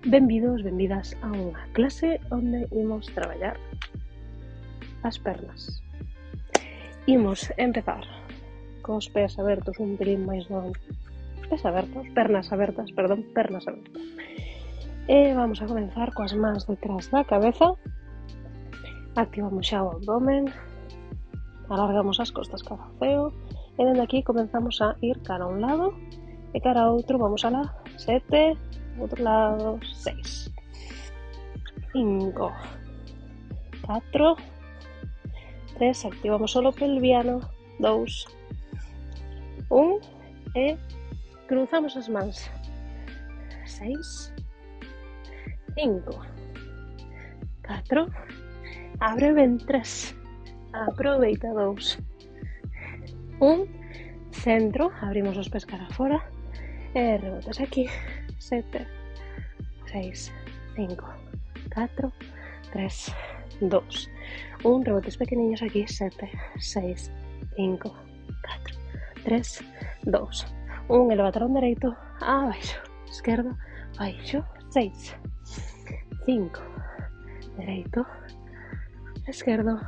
Benvidos, benvidas a unha clase onde imos traballar as pernas. Imos empezar cos pés abertos un pelín máis non... pernas abertas. E vamos a comenzar coas mans detrás da cabeza. Activamos xa o abdomen, alargamos as costas cara ao ceo e dende aquí comenzamos a ir cara a un lado e cara a outro. Vamos alá, 7, outro lado, 6, 5, 4, 3, activamos solo pelviano, 2, 1 e cruzamos as mans, 6, 5, 4, abre ben, 3, aproveita, 2, 1, centro, abrimos os pés cara fora e rebotes aquí, 7, 6, 5, 4, 3, 2, 1, rebotes pequeniños aquí, 7, 6, 5, 4, 3, 2, 1, eleva talón dereito, abaixo, esquerdo, baixo, 6, 5, dereito, esquerdo,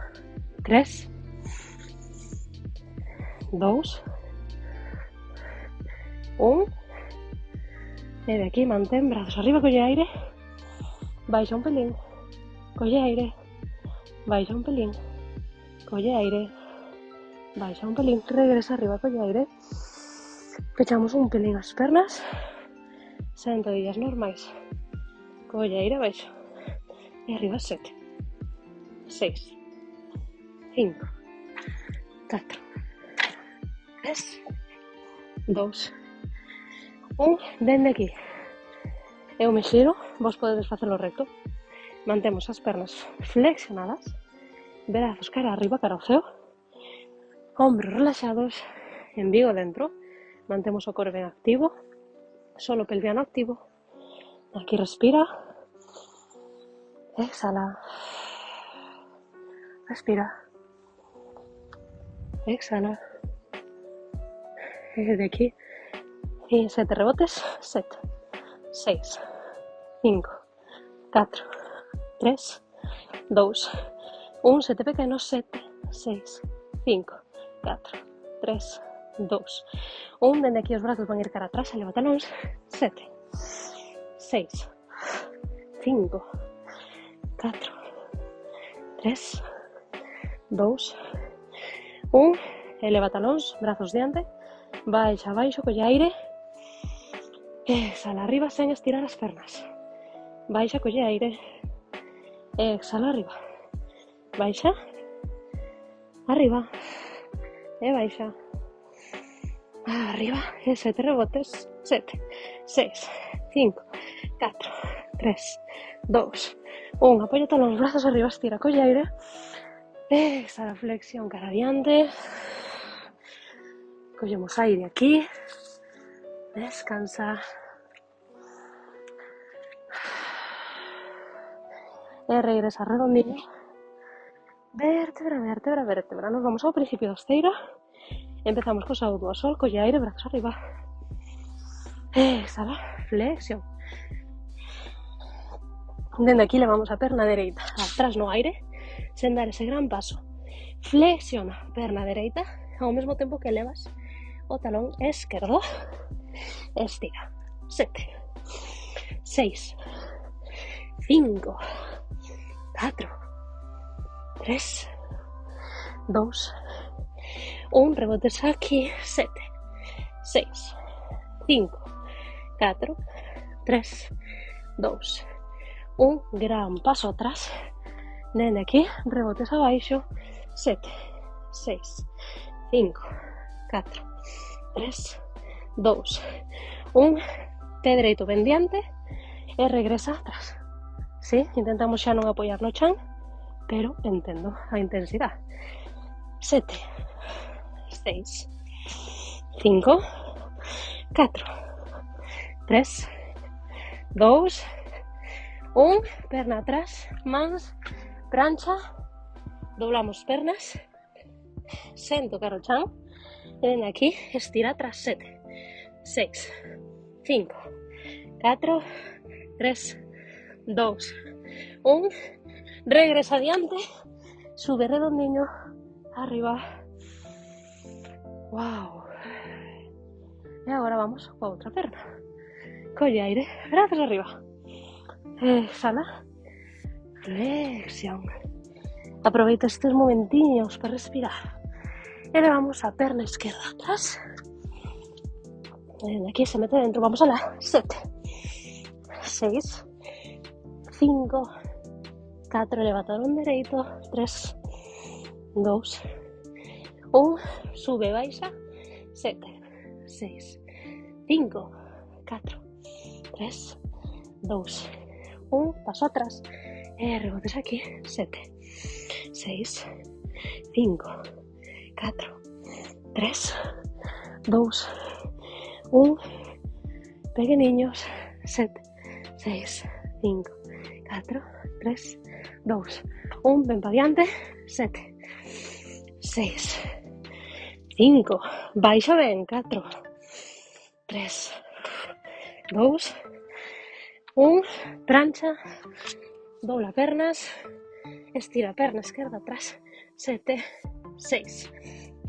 3, 2, 1, e de aquí mantén brazos arriba, colle aire, baixa un pelín, colle aire, baixa un pelín, colle aire, baixa un pelín, regresa arriba, colle aire, pechamos un pelín as pernas, sentadillas normais, colle aire, baixo, e arriba, 7, 6, 5, 4, 3, 2, 1, dende aquí. Eu me xiro, vos podedes facelo recto. Mantemos as pernas flexionadas, brazos cara arriba, cara ao ceo, ombros relaxados, embigo dentro, mantemos o core ben activo, solo pelviano activo. Aquí respira, exhala, respira, exhala, e de aquí, y 7 rebotes, 7, 6, 5, 4, 3, 2, 1, 7 pequenos, 7, 6, 5, 4, 3, 2, 1, dende aquí os brazos van ir cara atrás, eleva talóns, 7, 6, 5, 4, 3, 2, 1, eleva talóns, brazos diante, baixa abaixo, colle aire, exhala arriba sen estirar as pernas, baixa, colle aire, exhala arriba, baixa, arriba, e baixa, arriba, e 7 rebotes, 7, 6, 5, 4, 3, 2, 1, apoya talón, brazos arriba, estira, colle aire, exhala, flexión cara adiante, collemos aire aquí, descansa, e regresa redondinho, vértebra, vértebra, vértebra. Nos vamos ao principio da esteira, empezamos co saúdo ao sol, colle aire, brazos arriba, exhala, flexión. Dende aquí levamos a perna dereita atrás no aire, sen dar ese gran paso, flexiona perna dereita ao mesmo tempo que elevas o talón esquerdo, estira, 7, 6, 5, 4, 3, 2, 1, rebotes aquí, 7, 6, 5, 4, 3, 2, 1, gran paso atrás, dende aquí, rebotes abaixo, 7, 6, 5, 4, 3, 2, 1, pé dereito ben diante e regresa atrás. Sí, intentamos xa non apoiar no chan, pero entendo a intensidade. 7, 6, 5, 4, 3, 2, 1, perna atrás, mans, prancha, doblamos pernas, sento cara ao chan, e dende aquí, estira atrás, 7, 6, 5, 4, 3, 2, 1, regresa adiante, sube redondiño, arriba, wow, y ahora vamos a outra perna, colle aire, brazos arriba, exhala, flexión, aproveita estes momentiños para respirar, e levamos a perna esquerda atrás, aquí se mete dentro, vamos a la 7, 6, 5, 4, levantadón dereito, 3, 2, 1, sube, baixa, 7, 6, 5, 4, 3, 2, 1, paso atrás, rebotes aquí, 7, 6, 5, 4, 3, 2, 1, pequeñiños, 7, 6, 5, 4, 3, 2, 1, ven para adiante, 7, 6, 5, baixa ben, 4, 3, 2, 1, prancha, dobla pernas, estira perna esquerda atrás, 7, 6,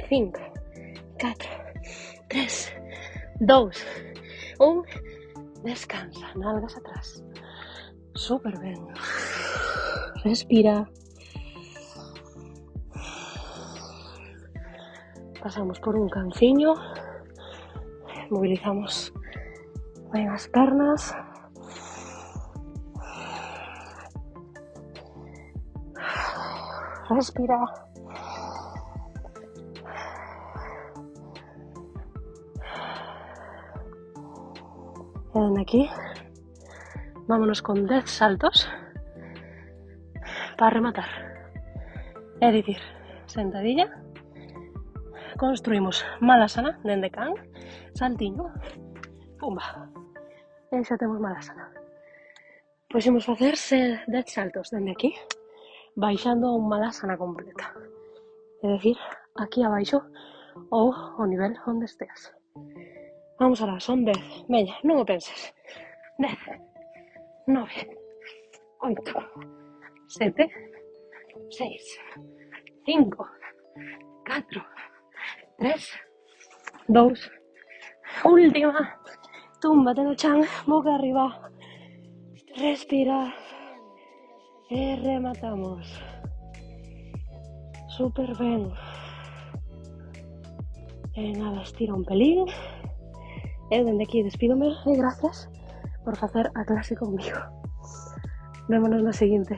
5, 4, 3, 2, 1, descansa, nalgas atrás, súper ben, respira, pasamos por un canciño, movilizamos ben as pernas, respira, e dende aquí vámonos con 10 saltos para rematar, é dicir, sentadilla, construímos malasana dende can, saltiño, pumba, e xa temos malasana. Pois imos facer 10 saltos dende aquí, baixando un malasana completa, é dicir, aquí abaixo ou o nivel onde esteas. Vamos alá, son 10, veña, non o penses, 10, 9, 8, 7, 6, 5, 4, 3, 2, última, túmbate no chan, boca arriba, respira, e rematamos, super ben, e nada, estira un pelín, eu dende aquí despídome e gracias por facer a clase conmigo, vémonos na seguinte.